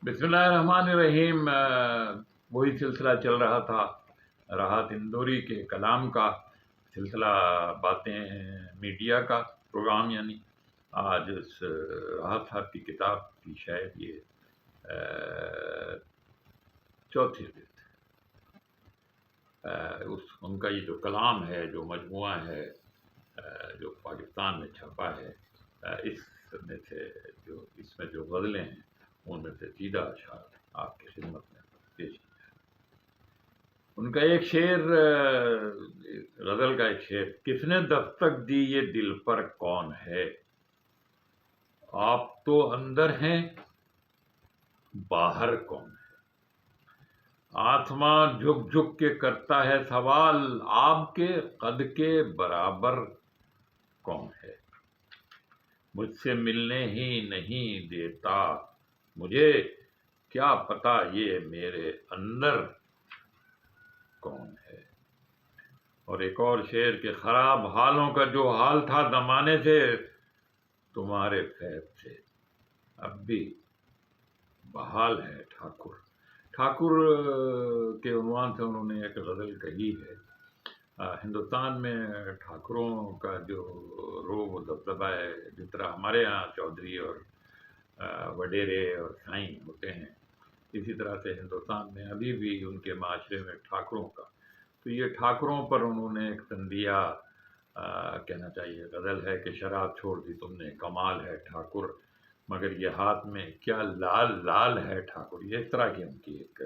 بسم اللہ الرحمن الرحیم۔ وہی سلسلہ چل رہا تھا راحت اندوری کے کلام کا سلسلہ، باتیں میڈیا کا پروگرام، یعنی آج اس راحت صاحب کی کتاب کی شاید یہ چوتھی جلد، ان کا یہ جو کلام ہے، جو مجموعہ ہے جو پاکستان میں چھپا ہے، اس میں سے اس میں جو غزلیں ہیں ان میں سے سیدھا اشعار آپ کی خدمت میں پیش کیا۔ ان کا ایک شعر، غزل کا ایک شعر: کس نے دستک دی یہ دل پر کون ہے، آپ تو اندر ہیں باہر کون ہے، آسماں جھک جھک کے کرتا ہے سوال، آپ کے قد کے برابر کون ہے، مجھ سے ملنے ہی نہیں دیتا، مجھے کیا پتا یہ میرے اندر کون ہے۔ اور ایک اور شعر کہ خراب حالوں کا جو حال تھا زمانے سے، تمہارے فیض سے اب بھی بحال ہے ٹھاکر۔ ٹھاکر کے عنوان سے انہوں نے ایک غزل کہی ہے۔ ہندوستان میں ٹھاکروں کا جو روب و دبدبہ ہے، جس طرح ہمارے ہاں چودھری اور وڈیرے اور سائیں ہوتے ہیں، اسی طرح سے ہندوستان میں ابھی بھی ان کے معاشرے میں ٹھاکروں کا، تو یہ ٹھاکروں پر انہوں نے ایک تنبیہ کہنا چاہیے غزل ہے کہ شراب چھوڑ دی تم نے کمال ہے ٹھاکر، مگر یہ ہاتھ میں کیا لال لال ہے ٹھاکر، یہ اس طرح کی ان کی ایک۔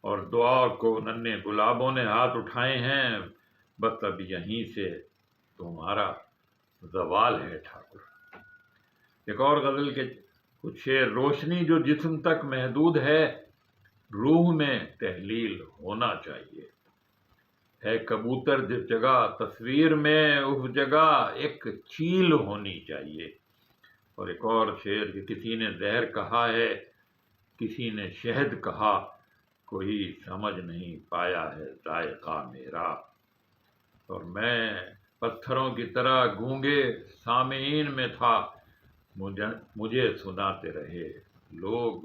اور دعا کو ننھے گلابوں نے ہاتھ اٹھائے ہیں، بس اب یہیں سے تمہارا زوال ہے ٹھاکر۔ ایک اور غزل کے کچھ شعر: روشنی جو جسم تک محدود ہے، روح میں تحلیل ہونا چاہیے، ہے کبوتر جس جگہ تصویر میں، اس جگہ ایک چیل ہونی چاہیے۔ اور ایک اور شعر کہ کسی نے زہر کہا ہے، کسی نے شہد کہا، کوئی سمجھ نہیں پایا ہے ذائقہ میرا، اور میں پتھروں کی طرح گونگے سامعین میں تھا، مجھے سناتے رہے لوگ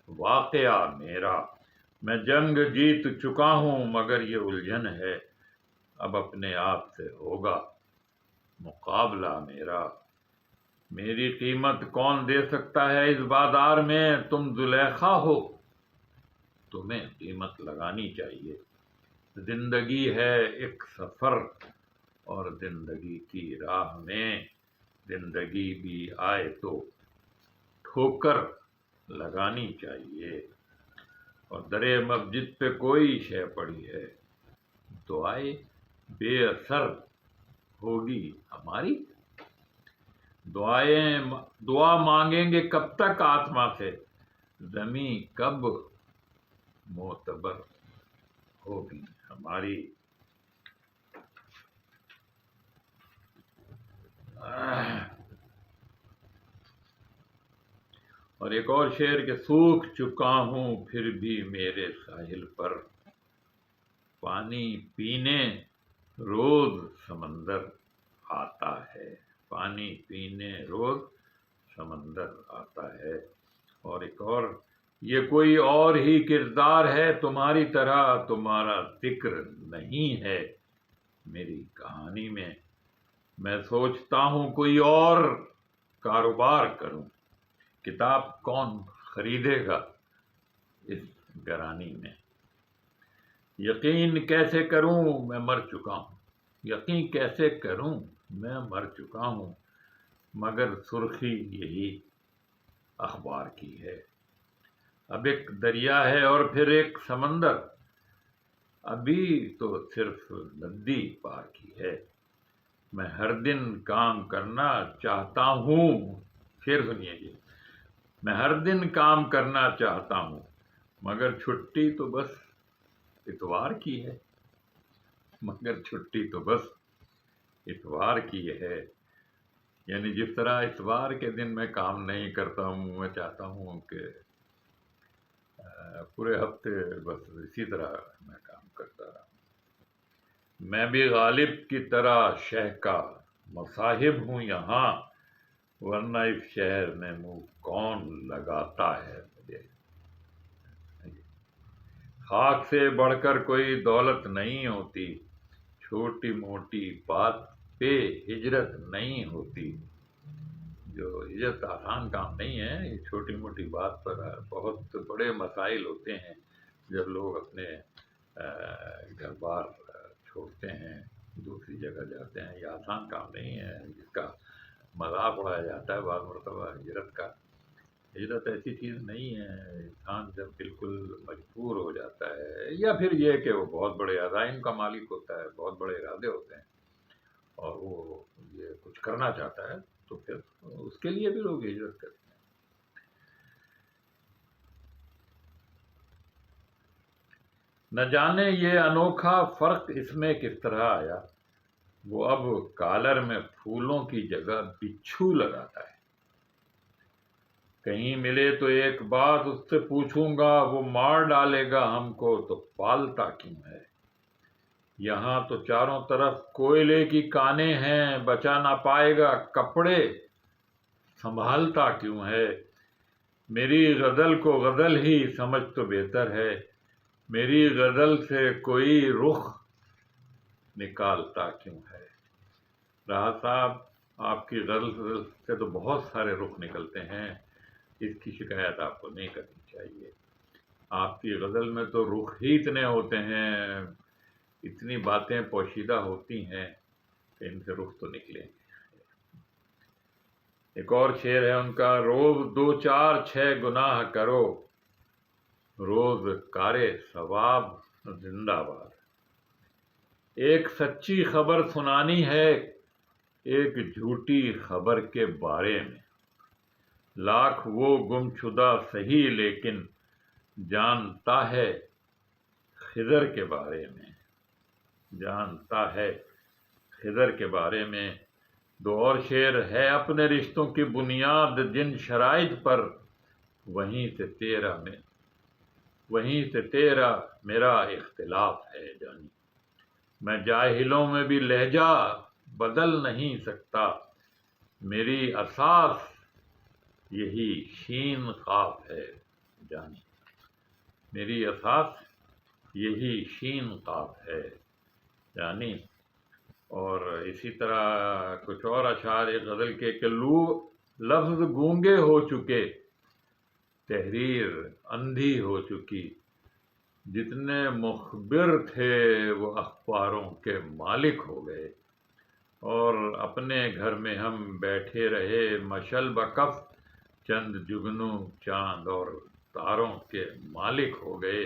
واقعہ میرا، میں جنگ جیت چکا ہوں مگر یہ الجھن ہے، اب اپنے آپ سے ہوگا مقابلہ میرا، میری قیمت کون دے سکتا ہے اس بازار میں، تم زلیخا ہو تمہیں قیمت لگانی چاہیے، زندگی ہے ایک سفر اور زندگی کی راہ میں زندگی بھی آئے تو ٹھوکر لگانی چاہیے، اور درے مسجد پہ کوئی شے پڑی ہے، دعائیں بے اثر ہوگی ہماری، دعا مانگیں گے کب تک آسماں سے، زمیں کب معتبر ہوگی ہماری۔ اور ایک اور شعر کہ سوکھ چکا ہوں پھر بھی میرے ساحل پر، پانی پینے روز سمندر آتا ہے، پانی پینے روز سمندر آتا ہے۔ اور ایک اور، یہ کوئی اور ہی کردار ہے تمہاری طرح، تمہارا ذکر نہیں ہے میری کہانی میں سوچتا ہوں کوئی اور کاروبار کروں، کتاب کون خریدے گا اس گرانی میں، یقین کیسے کروں میں مر چکا ہوں، یقین کیسے کروں میں مر چکا ہوں، مگر سرخی یہی اخبار کی ہے، اب ایک دریا ہے اور پھر ایک سمندر، ابھی تو صرف ندی پار کی ہے، میں ہر دن کام کرنا چاہتا ہوں، پھر سنیے جی، میں ہر دن کام کرنا چاہتا ہوں، مگر چھٹی تو بس اتوار کی ہے، مگر چھٹی تو بس اتوار کی ہے، یعنی جس طرح اتوار کے دن میں کام نہیں کرتا ہوں، میں چاہتا ہوں کہ پورے ہفتے بس اسی طرح میں کام کرتا رہا، میں بھی غالب کی طرح شہ کا مصاحب ہوں یہاں، ورنہ اس شہر میں منہ کون لگاتا ہے مجھے۔ خاک سے بڑھ کر کوئی دولت نہیں ہوتی، چھوٹی موٹی بات پہ ہجرت نہیں ہوتی۔ جو ہجرت آسان کام نہیں ہے، یہ چھوٹی موٹی بات پر بہت بڑے مسائل ہوتے ہیں۔ جب لوگ اپنے گھر بار چھوڑتے ہیں، دوسری جگہ جاتے ہیں، یہ آسان کام نہیں ہے جس کا مذاق اڑایا جاتا ہے بعض مرتبہ ہجرت کا۔ ہجرت ایسی چیز نہیں ہے، انسان جب بالکل مجبور ہو جاتا ہے، یا پھر یہ کہ وہ بہت بڑے عزائم کا مالک ہوتا ہے، بہت بڑے ارادے ہوتے ہیں اور وہ یہ کچھ کرنا چاہتا ہے، تو پھر اس کے لیے بھی لوگ ہجرت کرتے ہیں۔ نہ جانے یہ انوکھا فرق اس میں کس طرح آیا، وہ اب کالر میں پھولوں کی جگہ بچھو لگاتا ہے۔ کہیں ملے تو ایک بات اس سے پوچھوں گا، وہ مار ڈالے گا ہم کو تو پالتا کیوں ہے۔ یہاں تو چاروں طرف کوئلے کی کانیں ہیں، بچا نہ پائے گا کپڑے سنبھالتا کیوں ہے۔ میری غزل کو غزل ہی سمجھ تو بہتر ہے، میری غزل سے کوئی رخ نکالتا کیوں ہے۔ راحت صاحب، آپ کی غزل سے تو بہت سارے رخ نکلتے ہیں، اس کی شکایت آپ کو نہیں کرنی چاہیے۔ آپ کی غزل میں تو رخ ہی اتنے ہوتے ہیں، اتنی باتیں پوشیدہ ہوتی ہیں کہ ان سے رخ تو نکلیں گے۔ ایک اور شعر ہے ان کا، روز دو چار 6 گناہ کرو، روز کارے ثواب زندہ باد۔ ایک سچی خبر سنانی ہے، ایک جھوٹی خبر کے بارے میں۔ لاکھ وہ گم شدہ سہی لیکن جانتا ہے خضر کے بارے میں، جانتا ہے خضر کے بارے میں۔ دو اور شعر ہے، اپنے رشتوں کی بنیاد جن شرائط پر، وہیں سے تیرا میرا اختلاف ہے جانی۔ میں جاہلوں میں بھی لہجہ بدل نہیں سکتا، میری اساس یہی شین قاف ہے جانی، میری اساس یہی شین قاف ہے جانی۔ اور اسی طرح کچھ اور اشعار ایک غزل کے کہ لفظ گونگے ہو چکے، تحریر اندھی ہو چکی، جتنے مخبر تھے وہ اخباروں کے مالک ہو گئے، اور اپنے گھر میں ہم بیٹھے رہے مشل بکف، چند جگنو چاند اور تاروں کے مالک ہو گئے۔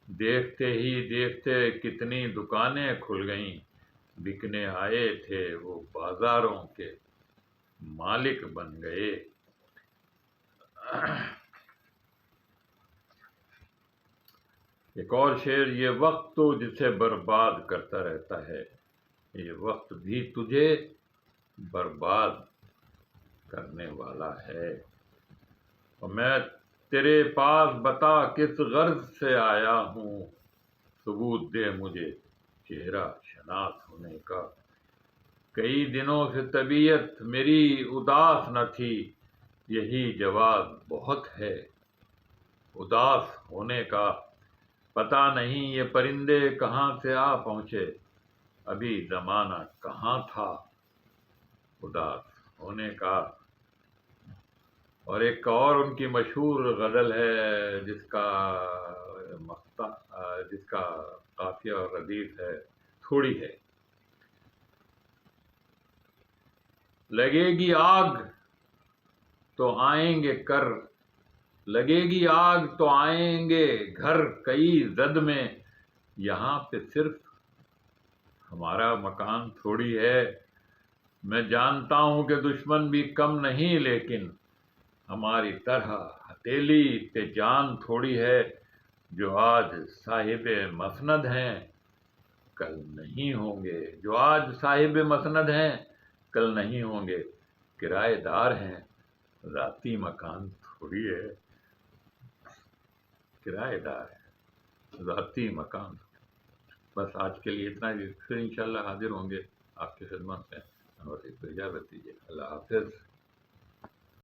دیکھتے ہی دیکھتے کتنی دکانیں کھل گئیں، بکنے آئے تھے وہ بازاروں کے مالک بن گئے۔ ایک اور شعر، یہ وقت تو جسے برباد کرتا رہتا ہے، یہ وقت بھی تجھے برباد کرنے والا ہے۔ اور میں تیرے پاس بتا کس غرض سے آیا ہوں، ثبوت دے مجھے چہرہ شناس ہونے کا۔ کئی دنوں سے طبیعت میری اداس نہ تھی، یہی جواز بہت ہے اداس ہونے کا۔ پتہ نہیں یہ پرندے کہاں سے آ پہنچے، ابھی زمانہ کہاں تھا اداس ہونے کا۔ اور ایک اور ان کی مشہور غزل ہے جس کا قافیہ اور ردیف ہے، تھوڑی ہے۔ لگے گی آگ تو آئیں گے لگے گی آگ تو آئیں گے گھر کئی زد میں، یہاں پہ صرف ہمارا مکان تھوڑی ہے۔ میں جانتا ہوں کہ دشمن بھی کم نہیں، لیکن ہماری طرح ہتھیلی پہ جان تھوڑی ہے۔ جو آج صاحب مسند ہیں کل نہیں ہوں گے، جو آج صاحب مسند ہیں کل نہیں ہوں گے، کرایہ دار ہیں ذاتی مکان تھوڑی ہے، کرایہ دار ہے ذاتی مکان۔ بس آج کے لیے اتنا ہی، پھر انشاءاللہ حاضر ہوں گے آپ کی خدمت میں، اور اس کو اجازت دیجیے۔ اللہ حافظ۔